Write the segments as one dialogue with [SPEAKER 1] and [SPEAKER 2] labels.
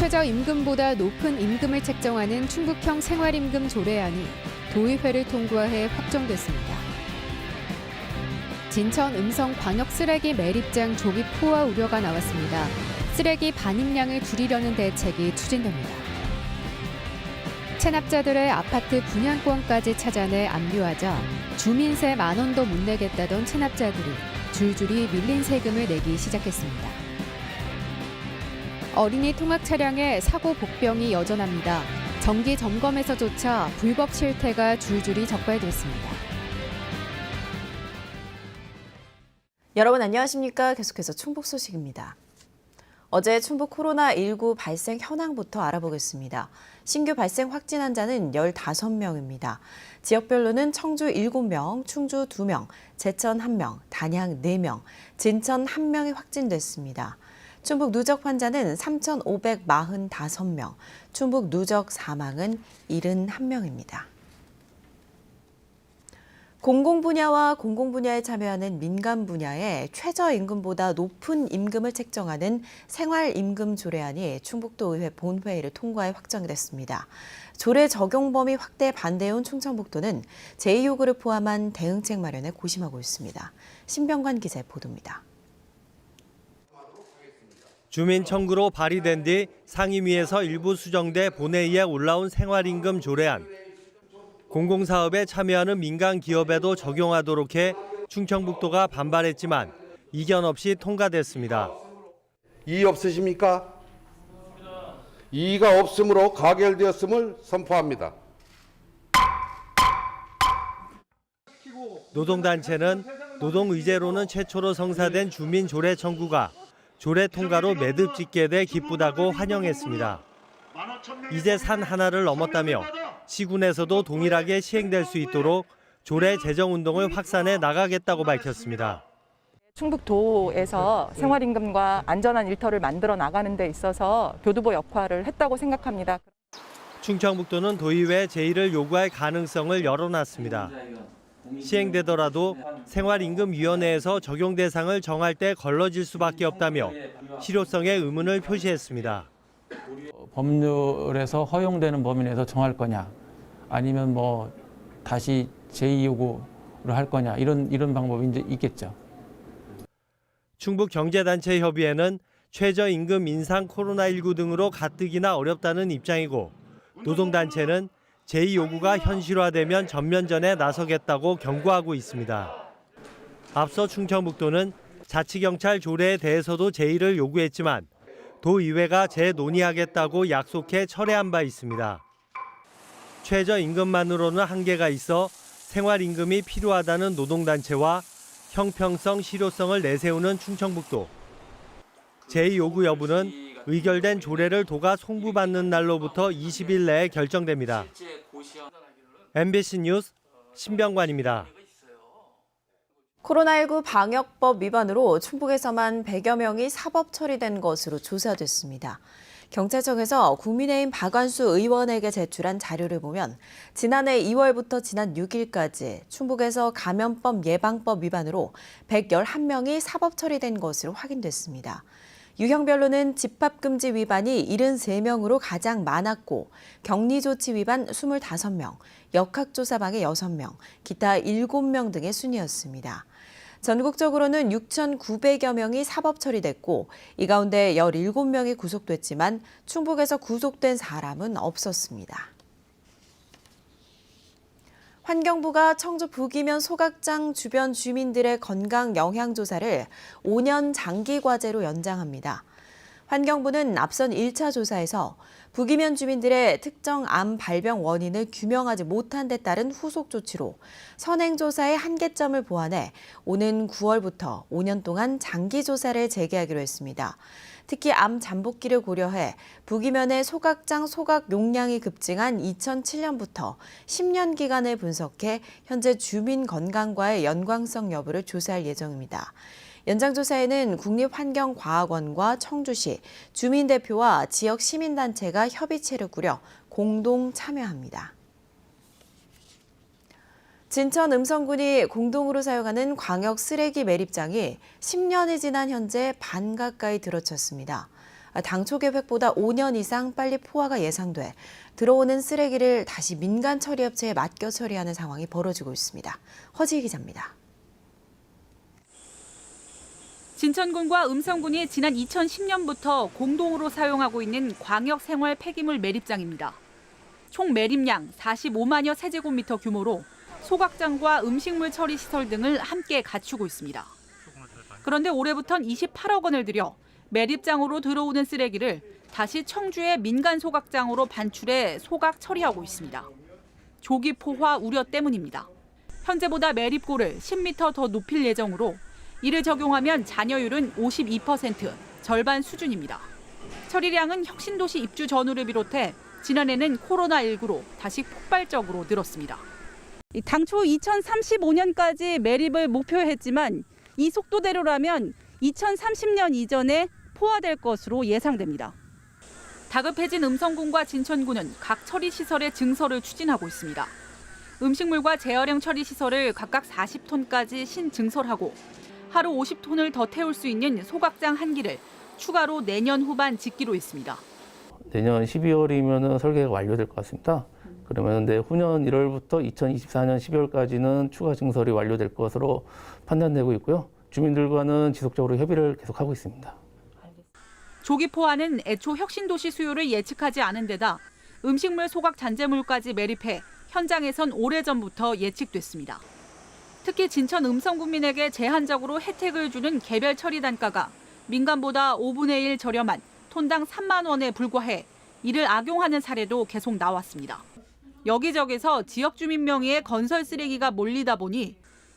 [SPEAKER 1] 최저임금보다 높은 임금을 책정하는 충북형 생활임금 조례안이 도의회를 통과해 확정됐습니다. 진천 음성 광역 쓰레기 매립장 조기 포화 우려가 나왔습니다. 쓰레기 반입량을 줄이려는 대책이 추진됩니다. 체납자들의 아파트 분양권까지 찾아내 압류하자 주민세 10,000원도 못 내겠다던 체납자들이 줄줄이 밀린 세금을 내기 시작했습니다. 어린이 통학 차량의 사고 복병이 여전합니다. 정기 점검에서조차 불법 실태가 줄줄이 적발됐습니다.
[SPEAKER 2] 여러분 안녕하십니까? 계속해서 충북 소식입니다. 어제 충북 코로나19 발생 현황부터 알아보겠습니다. 신규 발생 확진 환자는 15명입니다. 지역별로는 청주 7명, 충주 2명, 제천 1명, 단양 4명, 진천 1명이 확진됐습니다. 충북 누적 환자는 3,545명, 충북 누적 사망은 71명입니다. 공공분야와 공공분야에 참여하는 민간 분야에 최저임금보다 높은 임금을 책정하는 생활임금 조례안이 충북도의회 본회의를 통과해 확정이 됐습니다. 조례 적용 범위 확대 반대해온 충청북도는 제2요구를 포함한 대응책 마련에 고심하고 있습니다. 신병관 기자의 보도입니다.
[SPEAKER 3] 주민 청구로 발의된 뒤 상임위에서 일부 수정돼 본회의에 올라온 생활임금 조례안. 공공사업에 참여하는 민간 기업에도 적용하도록 해 충청북도가 반발했지만 이견 없이 통과됐습니다.
[SPEAKER 4] 이의 없으십니까? 이의가 없으므로 가결되었음을 선포합니다.
[SPEAKER 3] 노동단체는 노동의제로는 최초로 성사된 주민조례 청구가 조례 통과로 매듭 짓게 돼 기쁘다고 환영했습니다. 이제 산 하나를 넘었다며 시군에서도 동일하게 시행될 수 있도록 조례 제정 운동을 확산해 나가겠다고 밝혔습니다.
[SPEAKER 5] 충북도에서 생활임금과 안전한 일터를 만들어 나가는 데 있어서 교두보 역할을 했다고 생각합니다.
[SPEAKER 3] 충청북도는 도의회 제의를 요구할 가능성을 열어놨습니다. 시행되더라도 생활임금위원회에서 적용 대상을 정할 때 걸러질 수밖에 없다며 실효성에 의문을 표시했습니다.
[SPEAKER 6] 법률에서 허용되는 범위 내에서 정할 거냐, 아니면 다시 제2요구를 할 거냐, 이런 방법이 이제 있겠죠.
[SPEAKER 3] 충북경제단체협의회는 최저임금 인상 코로나19 등으로 가뜩이나 어렵다는 입장이고, 노동단체는 제2요구가 현실화되면 전면전에 나서겠다고 경고하고 있습니다. 앞서 충청북도는 자치경찰 조례에 대해서도 제의를 요구했지만 도의회가 재논의하겠다고 약속해 철회한 바 있습니다. 최저임금만으로는 한계가 있어 생활임금이 필요하다는 노동단체와 형평성, 실효성을 내세우는 충청북도. 제2요구 여부는 의결된 조례를 도가 송부받는 날로부터 20일 내에 결정됩니다. MBC 뉴스 신병관입니다.
[SPEAKER 2] 코로나19 방역법 위반으로 충북에서만 100여 명이 사법 처리된 것으로 조사됐습니다. 경찰청에서 국민의힘 박완수 의원에게 제출한 자료를 보면 지난해 2월부터 지난 6일까지 충북에서 감염법 예방법 위반으로 111명이 사법 처리된 것으로 확인됐습니다. 유형별로는 집합금지 위반이 73명으로 가장 많았고 격리조치 위반 25명, 역학조사방해 6명, 기타 7명 등의 순이었습니다. 전국적으로는 6,900여 명이 사법 처리됐고 이 가운데 17명이 구속됐지만 충북에서 구속된 사람은 없었습니다. 환경부가 청주 북이면 소각장 주변 주민들의 건강 영향 조사를 5년 장기 과제로 연장합니다. 환경부는 앞선 1차 조사에서 북이면 주민들의 특정 암 발병 원인을 규명하지 못한 데 따른 후속 조치로 선행조사의 한계점을 보완해 오는 9월부터 5년 동안 장기 조사를 재개하기로 했습니다. 특히 암 잠복기를 고려해 북이면의 소각장 소각 용량이 급증한 2007년부터 10년 기간을 분석해 현재 주민 건강과의 연관성 여부를 조사할 예정입니다. 연장조사에는 국립환경과학원과 청주시, 주민대표와 지역 시민단체가 협의체를 꾸려 공동 참여합니다. 진천 음성군이 공동으로 사용하는 광역 쓰레기 매립장이 10년이 지난 현재 반 가까이 들어섰습니다. 당초 계획보다 5년 이상 빨리 포화가 예상돼 들어오는 쓰레기를 다시 민간 처리업체에 맡겨 처리하는 상황이 벌어지고 있습니다. 허지희 기자입니다.
[SPEAKER 7] 진천군과 음성군이 지난 2010년부터 공동으로 사용하고 있는 광역 생활 폐기물 매립장입니다. 총 매립량 45만여 세제곱미터 규모로 소각장과 음식물 처리 시설 등을 함께 갖추고 있습니다. 그런데 올해부턴 28억 원을 들여 매립장으로 들어오는 쓰레기를 다시 청주의 민간 소각장으로 반출해 소각 처리하고 있습니다. 조기 포화 우려 때문입니다. 현재보다 매립고를 10m 더 높일 예정으로 이를 적용하면 잔여율은 52%, 절반 수준입니다. 처리량은 혁신도시 입주 전후를 비롯해 지난해는 코로나19로 다시 폭발적으로 늘었습니다. 당초 2035년까지 매립을 목표했지만 이 속도대로라면 2030년 이전에 포화될 것으로 예상됩니다. 다급해진 음성군과 진천군은 각 처리시설의 증설을 추진하고 있습니다. 음식물과 재활용 처리시설을 각각 40톤까지 신증설하고 하루 50톤을 더 태울 수 있는 소각장 1기를 추가로 내년 후반 짓기로 했습니다.
[SPEAKER 6] 내년 12월이면 설계가 완료될 것 같습니다. 그러면 후년 1월부터 2024년 12월까지는 추가 증설이 완료될 것으로 판단되고 있고요. 주민들과는 지속적으로 협의를 계속하고 있습니다.
[SPEAKER 7] 조기 포화는 애초 혁신도시 수요를 예측하지 않은 데다 음식물 소각 잔재물까지 매립해 현장에선 오래전부터 예측됐습니다. 특히 진천 음성군민에게 제한적으로 혜택을 주는 개별 처리 단가가 민간보다 5분의 1 저렴한 톤당 3만 원에 불과해 이를 악용하는 사례도 계속 나왔습니다. 여기저기서 지역 주민 명의의 건설 쓰레기가 몰리다 보니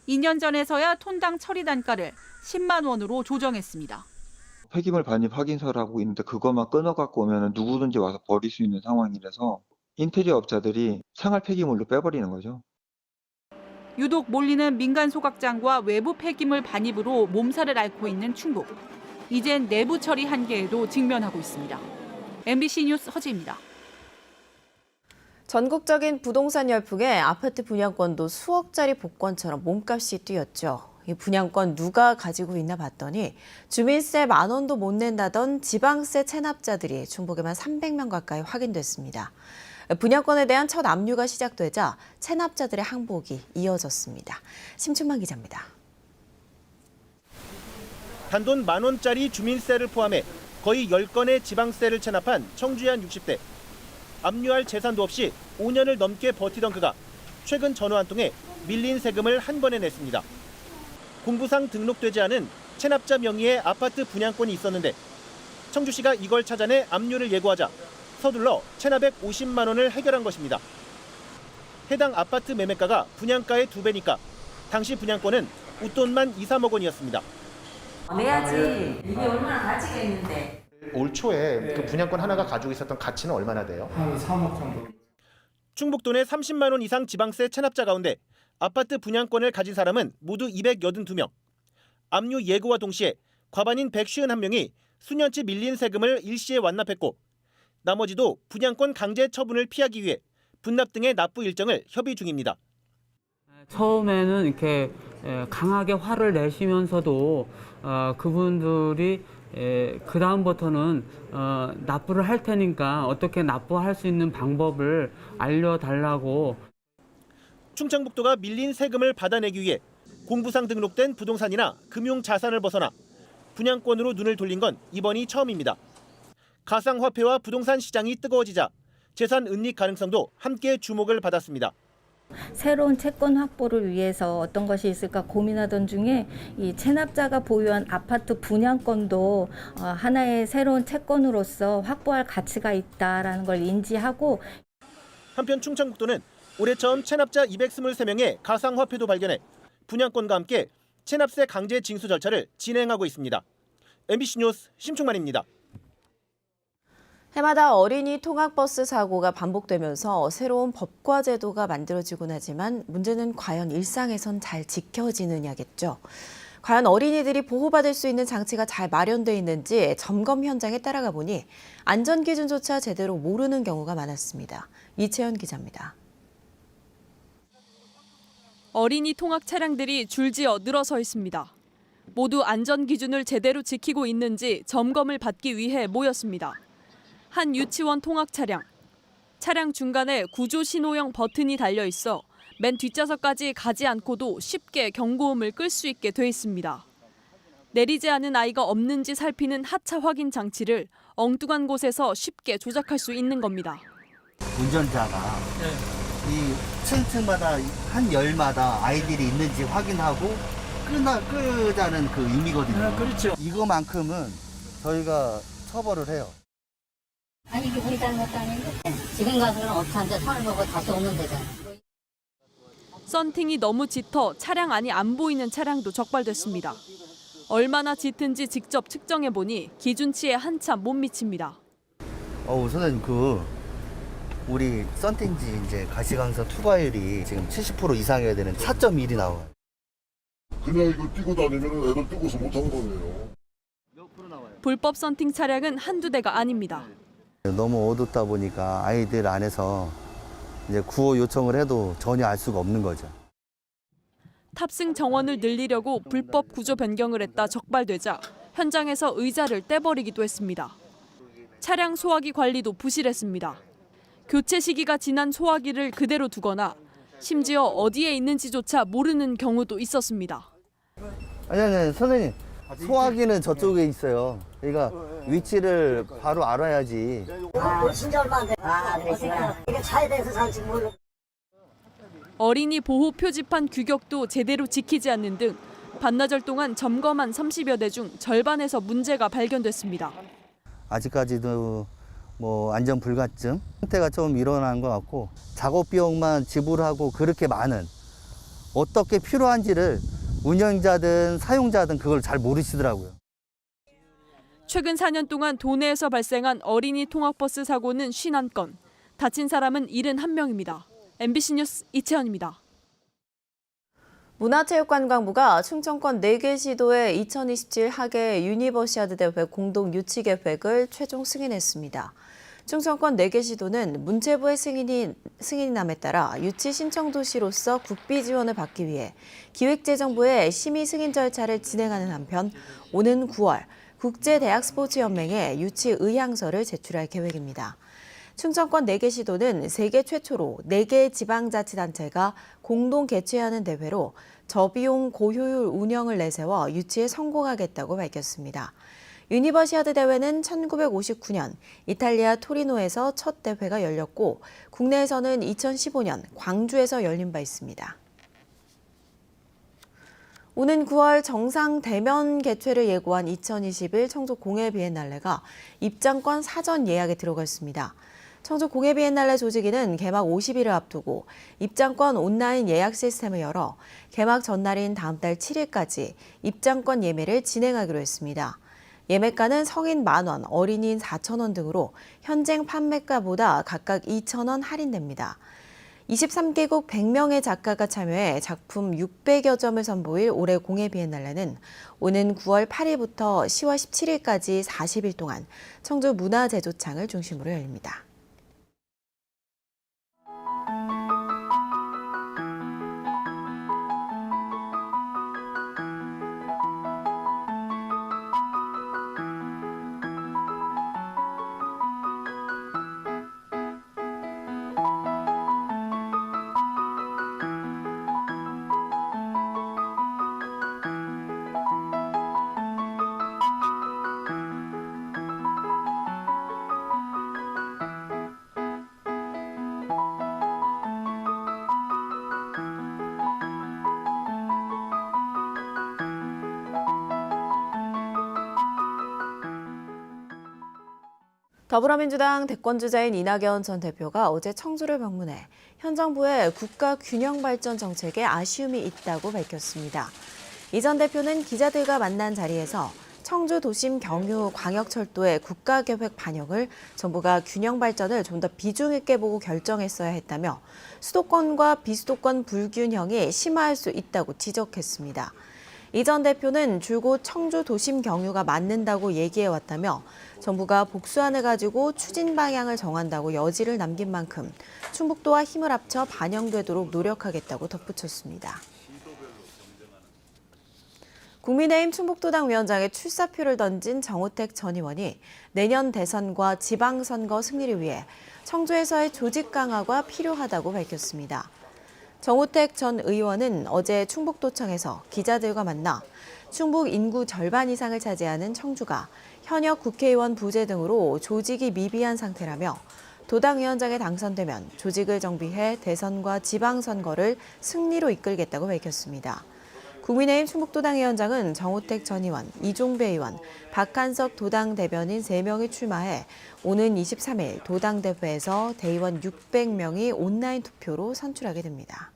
[SPEAKER 7] 2년 전에서야 톤당 처리 단가를 10만 원으로 조정했습니다.
[SPEAKER 8] 폐기물 반입 확인서를 하고 있는데 그것만 끊어갖고 오면 누구든지 와서 버릴 수 있는 상황이라서 인테리어 업자들이 생활 폐기물로 빼버리는 거죠.
[SPEAKER 7] 유독 몰리는 민간 소각장과 외부 폐기물 반입으로 몸살을 앓고 있는 충북. 이젠 내부 처리 한계에도 직면하고 있습니다. MBC 뉴스 허지입니다.
[SPEAKER 2] 전국적인 부동산 열풍에 아파트 분양권도 수억짜리 복권처럼 몸값이 뛰었죠. 이 분양권 누가 가지고 있나 봤더니 주민세 10,000원도 못 낸다던 지방세 체납자들이 충북에만 300명 가까이 확인됐습니다. 분양권에 대한 첫 압류가 시작되자 체납자들의 항복이 이어졌습니다. 심춘만 기자입니다.
[SPEAKER 9] 단돈 10,000원짜리 주민세를 포함해 거의 10건의 지방세를 체납한 청주의 한 60대. 압류할 재산도 없이 5년을 넘게 버티던 그가 최근 전화 한 통에 밀린 세금을 한 번에 냈습니다. 공부상 등록되지 않은 체납자 명의의 아파트 분양권이 있었는데 청주시가 이걸 찾아내 압류를 예고하자 서둘러 체납액 50만 원을 해결한 것입니다. 해당 아파트 매매가가 분양가의 2배니까 당시 분양권은 웃돈만 2, 3억 원이었습니다.
[SPEAKER 10] 내야지. 이게 얼마나 가치가 있는데.
[SPEAKER 11] 올 초에 그 분양권 하나가 가지고 있었던 가치는 얼마나 돼요?
[SPEAKER 12] 한 3억 정도.
[SPEAKER 9] 충북도 내 30만 원 이상 지방세 체납자 가운데 아파트 분양권을 가진 사람은 모두 282명. 압류 예고와 동시에 과반인 151명이 수년치 밀린 세금을 일시에 완납했고 나머지도 분양권 강제 처분을 피하기 위해 분납 등의 납부 일정을 협의 중입니다.
[SPEAKER 13] 처음에는 이렇게 강하게 화를 내시면서도 그분들이 그 다음부터는 납부를 할 테니까 어떻게 납부할 수 있는 방법을 알려달라고.
[SPEAKER 9] 충청북도가 밀린 세금을 받아내기 위해 공부상 등록된 부동산이나 금융 자산을 벗어나 분양권으로 눈을 돌린 건 이번이 처음입니다. 가상화폐와 부동산 시장이 뜨거워지자 재산 은닉 가능성도 함께 주목을 받았습니다.
[SPEAKER 10] 새로운 채권 확보를 위해서 어떤 것이 있을까 고민하던 중에 이 체납자가 보유한 아파트 분양권도 하나의 새로운 채권으로서 확보할 가치가 있다라는 걸 인지하고
[SPEAKER 9] 한편 충청북도는 올해 처음 체납자 223명의 가상화폐도 발견해 분양권과 함께 체납세 강제 징수 절차를 진행하고 있습니다. MBC 뉴스 심충만입니다.
[SPEAKER 2] 해마다 어린이 통학버스 사고가 반복되면서 새로운 법과 제도가 만들어지곤 하지만 문제는 과연 일상에선 잘 지켜지느냐겠죠. 과연 어린이들이 보호받을 수 있는 장치가 잘 마련돼 있는지 점검 현장에 따라가 보니 안전기준조차 제대로 모르는 경우가 많았습니다. 이채연 기자입니다.
[SPEAKER 14] 어린이 통학 차량들이 줄지어 늘어서 있습니다.
[SPEAKER 12] 모두 안전 기준을 제대로 지키고 있는지 점검을 받기 위해 모였습니다. 한 유치원 통학 차량. 차량 중간에 구조 신호형 버튼이 달려 있어 맨 뒷좌석까지 가지 않고도 쉽게 경고음을 끌 수 있게 돼 있습니다. 내리지 않은 아이가 없는지 살피는 하차 확인 장치를 엉뚱한 곳에서 쉽게 조작할 수 있는 겁니다.
[SPEAKER 14] 운전자가 이 층층마다 한 열마다 아이들이 있는지 확인하고 끄자는 그 의미거든요.
[SPEAKER 13] 그렇죠.
[SPEAKER 14] 이거만큼은 저희가 처벌을 해요.
[SPEAKER 15] 아니 이게 우리 잘못도 아닌데 지금 가서는 업체한테 선을 보고 다시 오면 되잖아.
[SPEAKER 12] 썬팅이 너무 짙어 차량 안이 안 보이는 차량도 적발됐습니다. 얼마나 짙은지 직접 측정해보니 기준치에 한참 못 미칩니다.
[SPEAKER 14] 우선은 우리 썬팅지 이제 가시광선 투과율이 지금 70% 이상이어야 되는 4.1이 나와요.
[SPEAKER 16] 그냥 이거 뛰고 다니면 애들 뛰고서 못하는 거네요.
[SPEAKER 12] 불법 썬팅 차량은 한두 대가 아닙니다.
[SPEAKER 14] 너무 어둡다 보니까 아이들 안에서 이제 구호 요청을 해도 전혀 알 수가 없는 거죠.
[SPEAKER 12] 탑승 정원을 늘리려고 불법 구조 변경을 했다 적발되자 현장에서 의자를 떼버리기도 했습니다. 차량 소화기 관리도 부실했습니다. 교체 시기가 지난 소화기를 그대로 두거나 심지어 어디에 있는지조차 모르는 경우도 있었습니다.
[SPEAKER 14] 아니 선생님, 소화기는 저쪽에 있어요. 그러니까 위치를 바로 알아야지.
[SPEAKER 15] 진짜 얼마 안 돼. 그러시구나. 이게 차에 대해서 잘 지금 모르.
[SPEAKER 12] 어린이 보호 표지판 규격도 제대로 지키지 않는 등 반나절 동안 점검한 30여 대 중 절반에서 문제가 발견됐습니다.
[SPEAKER 14] 아직까지도 안전 불가증 상태가 좀 일어난 것 같고 작업 비용만 지불하고 그렇게 많은 어떻게 필요한지를 운영자든 사용자든 그걸 잘 모르시더라고요.
[SPEAKER 12] 최근 4년 동안 도내에서 발생한 어린이 통학버스 사고는 51건, 다친 사람은 71명입니다. MBC 뉴스 이채연입니다.
[SPEAKER 2] 문화체육관광부가 충청권 4개 시도의 2027 하계 유니버시아드 대회 공동 유치 계획을 최종 승인했습니다. 충청권 4개 시도는 문체부의 승인남에 따라 유치 신청 도시로서 국비 지원을 받기 위해 기획재정부의 심의 승인 절차를 진행하는 한편 오는 9월 국제대학스포츠연맹에 유치 의향서를 제출할 계획입니다. 충청권 4개 시도는 세계 최초로 4개 지방자치단체가 공동 개최하는 대회로 저비용 고효율 운영을 내세워 유치에 성공하겠다고 밝혔습니다. 유니버시아드 대회는 1959년 이탈리아 토리노에서 첫 대회가 열렸고 국내에서는 2015년 광주에서 열린 바 있습니다. 오는 9월 정상 대면 개최를 예고한 2021 청주 공예 비엔날레가 입장권 사전 예약에 들어갔습니다. 청주 공예 비엔날레 조직위는 개막 50일을 앞두고 입장권 온라인 예약 시스템을 열어 개막 전날인 다음 달 7일까지 입장권 예매를 진행하기로 했습니다. 예매가는 성인 10,000원, 어린이인 4,000원 등으로 현행 판매가보다 각각 2,000원 할인됩니다. 23개국 100명의 작가가 참여해 작품 600여 점을 선보일 올해 공예 비엔날레는 오는 9월 8일부터 10월 17일까지 40일 동안 청주 문화제조창을 중심으로 열립니다. 더불어민주당 대권주자인 이낙연 전 대표가 어제 청주를 방문해 현 정부의 국가 균형 발전 정책에 아쉬움이 있다고 밝혔습니다. 이 전 대표는 기자들과 만난 자리에서 청주 도심 경유 광역철도의 국가계획 반영을 정부가 균형 발전을 좀 더 비중 있게 보고 결정했어야 했다며 수도권과 비수도권 불균형이 심화할 수 있다고 지적했습니다. 이 전 대표는 줄곧 청주 도심 경유가 맞는다고 얘기해왔다며 정부가 복수안을 가지고 추진 방향을 정한다고 여지를 남긴 만큼 충북도와 힘을 합쳐 반영되도록 노력하겠다고 덧붙였습니다. 국민의힘 충북도당 위원장에 출사표를 던진 정우택 전 의원이 내년 대선과 지방선거 승리를 위해 청주에서의 조직 강화가 필요하다고 밝혔습니다. 정우택 전 의원은 어제 충북도청에서 기자들과 만나 충북 인구 절반 이상을 차지하는 청주가 현역 국회의원 부재 등으로 조직이 미비한 상태라며 도당 위원장에 당선되면 조직을 정비해 대선과 지방선거를 승리로 이끌겠다고 밝혔습니다. 국민의힘 충북도당 위원장은 정우택 전 의원, 이종배 의원, 박한석 도당 대변인 3명이 출마해 오는 23일 도당 대회에서 대의원 600명이 온라인 투표로 선출하게 됩니다.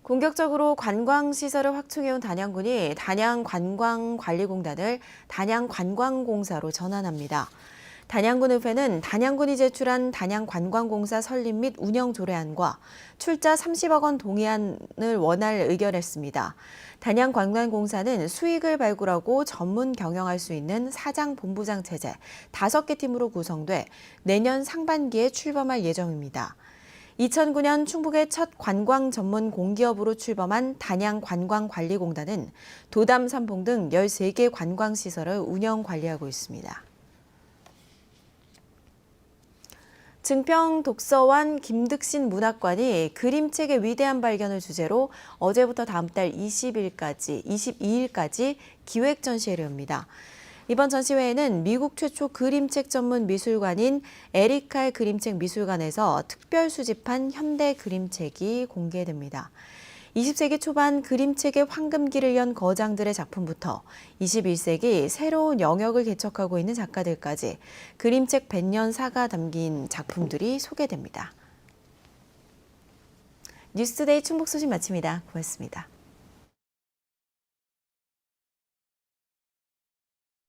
[SPEAKER 2] 공격적으로 관광시설을 확충해온 단양군이 단양관광관리공단을 단양관광공사로 전환합니다. 단양군의회는 단양군이 제출한 단양관광공사 설립 및 운영 조례안과 출자 30억 원 동의안을 원활 의결했습니다. 단양관광공사는 수익을 발굴하고 전문 경영할 수 있는 사장 본부장 체제 5개 팀으로 구성돼 내년 상반기에 출범할 예정입니다. 2009년 충북의 첫 관광 전문 공기업으로 출범한 단양관광관리공단은 도담, 삼봉 등 13개 관광시설을 운영 관리하고 있습니다. 증평 독서관 김득신 문학관이 그림책의 위대한 발견을 주제로 어제부터 다음 달 22일까지 기획 전시회를 엽니다. 이번 전시회에는 미국 최초 그림책 전문 미술관인 에리칼 그림책 미술관에서 특별 수집한 현대 그림책이 공개됩니다. 20세기 초반 그림책의 황금기를 연 거장들의 작품부터 21세기 새로운 영역을 개척하고 있는 작가들까지 그림책 100년사가 담긴 작품들이 소개됩니다. 뉴스데이 충북 소식 마칩니다. 고맙습니다.